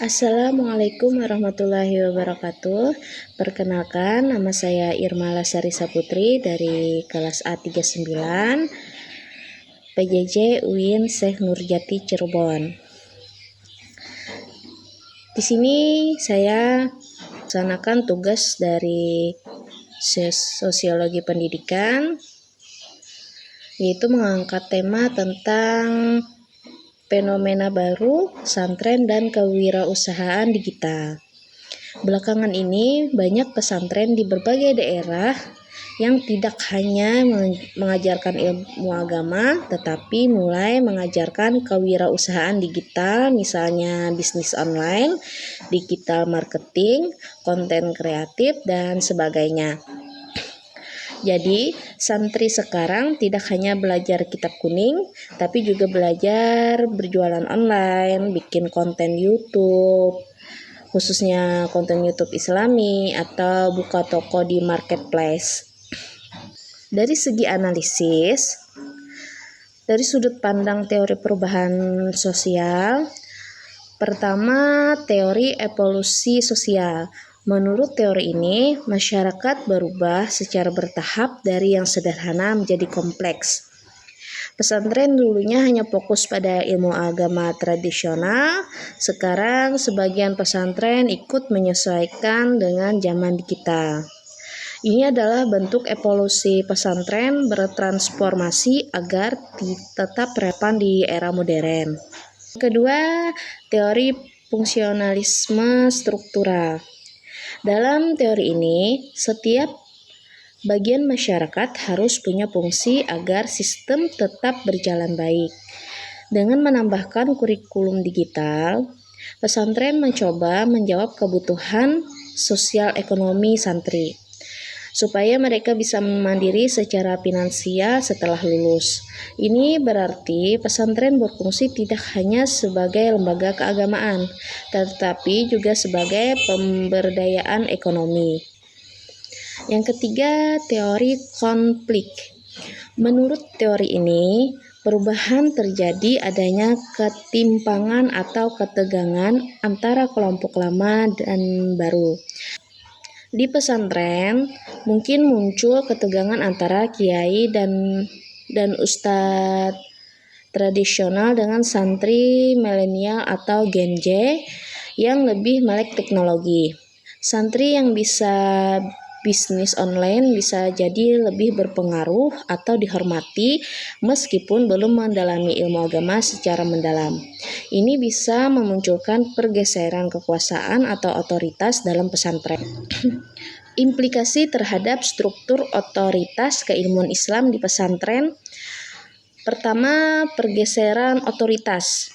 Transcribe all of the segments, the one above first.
Assalamualaikum warahmatullahi wabarakatuh. Perkenalkan, nama saya Irma Lasari Saputri dari kelas A39 PJJ UIN Syekh Nurjati Cirebon. Di sini saya melaksanakan tugas dari Sosiologi Pendidikan, yaitu mengangkat tema tentang fenomena baru, pesantren dan kewirausahaan digital. Belakangan ini banyak pesantren di berbagai daerah yang tidak hanya mengajarkan ilmu agama, tetapi mulai mengajarkan kewirausahaan digital, misalnya bisnis online, digital marketing, konten kreatif, dan sebagainya. Jadi, santri sekarang tidak hanya belajar kitab kuning, tapi juga belajar berjualan online, bikin konten YouTube, khususnya konten YouTube Islami, atau buka toko di marketplace. Dari segi analisis, dari sudut pandang teori perubahan sosial, pertama, teori evolusi sosial. Menurut teori ini, masyarakat berubah secara bertahap dari yang sederhana menjadi kompleks. Pesantren dulunya hanya fokus pada ilmu agama tradisional, sekarang sebagian pesantren ikut menyesuaikan dengan zaman digital. Ini adalah bentuk evolusi pesantren bertransformasi agar tetap relevan di era modern. Kedua, teori fungsionalisme struktural. Dalam teori ini, setiap bagian masyarakat harus punya fungsi agar sistem tetap berjalan baik. Dengan menambahkan kurikulum digital, pesantren mencoba menjawab kebutuhan sosial ekonomi santri, supaya mereka bisa mandiri secara finansial setelah lulus. Ini berarti pesantren berfungsi tidak hanya sebagai lembaga keagamaan, tetapi juga sebagai pemberdayaan ekonomi. Yang ketiga, teori konflik. Menurut teori ini, perubahan terjadi adanya ketimpangan atau ketegangan antara kelompok lama dan baru. Di pesantren, mungkin muncul ketegangan antara kiai dan ustadz tradisional dengan santri milenial atau Gen Z yang lebih melek teknologi. Santri yang bisa bisnis online bisa jadi lebih berpengaruh atau dihormati meskipun belum mendalami ilmu agama secara mendalam. Ini bisa memunculkan pergeseran kekuasaan atau otoritas dalam pesantren. Implikasi terhadap struktur otoritas keilmuan Islam di pesantren. Pertama, pergeseran otoritas.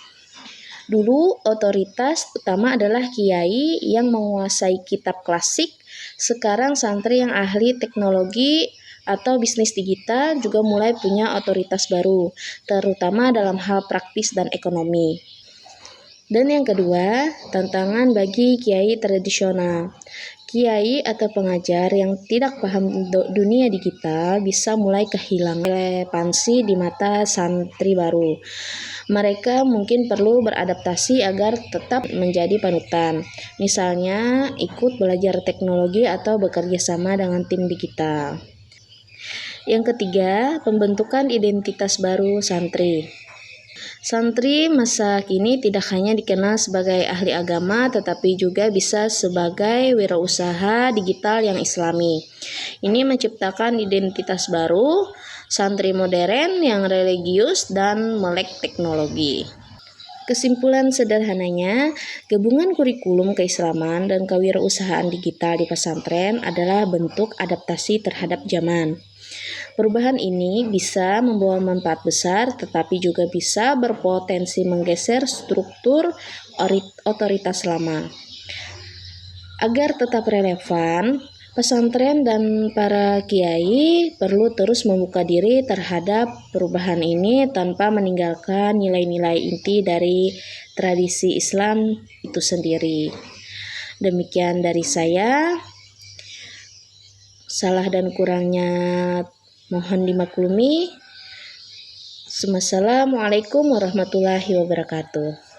Dulu, otoritas utama adalah kiai yang menguasai kitab klasik. Sekarang santri yang ahli teknologi atau bisnis digital juga mulai punya otoritas baru, terutama dalam hal praktis dan ekonomi. Dan yang kedua, tantangan bagi kiai tradisional. Kiai atau pengajar yang tidak paham dunia digital bisa mulai kehilangan relevansi di mata santri baru. Mereka mungkin perlu beradaptasi agar tetap menjadi panutan, misalnya ikut belajar teknologi atau bekerja sama dengan tim digital. Yang ketiga, pembentukan identitas baru santri. Santri masa kini tidak hanya dikenal sebagai ahli agama, tetapi juga bisa sebagai wirausaha digital yang islami. Ini menciptakan identitas baru, santri modern yang religius dan melek teknologi. Kesimpulan sederhananya, gabungan kurikulum keislaman dan kewirausahaan digital di pesantren adalah bentuk adaptasi terhadap zaman. Perubahan ini bisa membawa manfaat besar, tetapi juga bisa berpotensi menggeser struktur otoritas lama. Agar tetap relevan, pesantren dan para kiai perlu terus membuka diri terhadap perubahan ini tanpa meninggalkan nilai-nilai inti dari tradisi Islam itu sendiri. Demikian dari saya. Salah dan kurangnya mohon dimaklumi. Wassalamualaikum warahmatullahi wabarakatuh.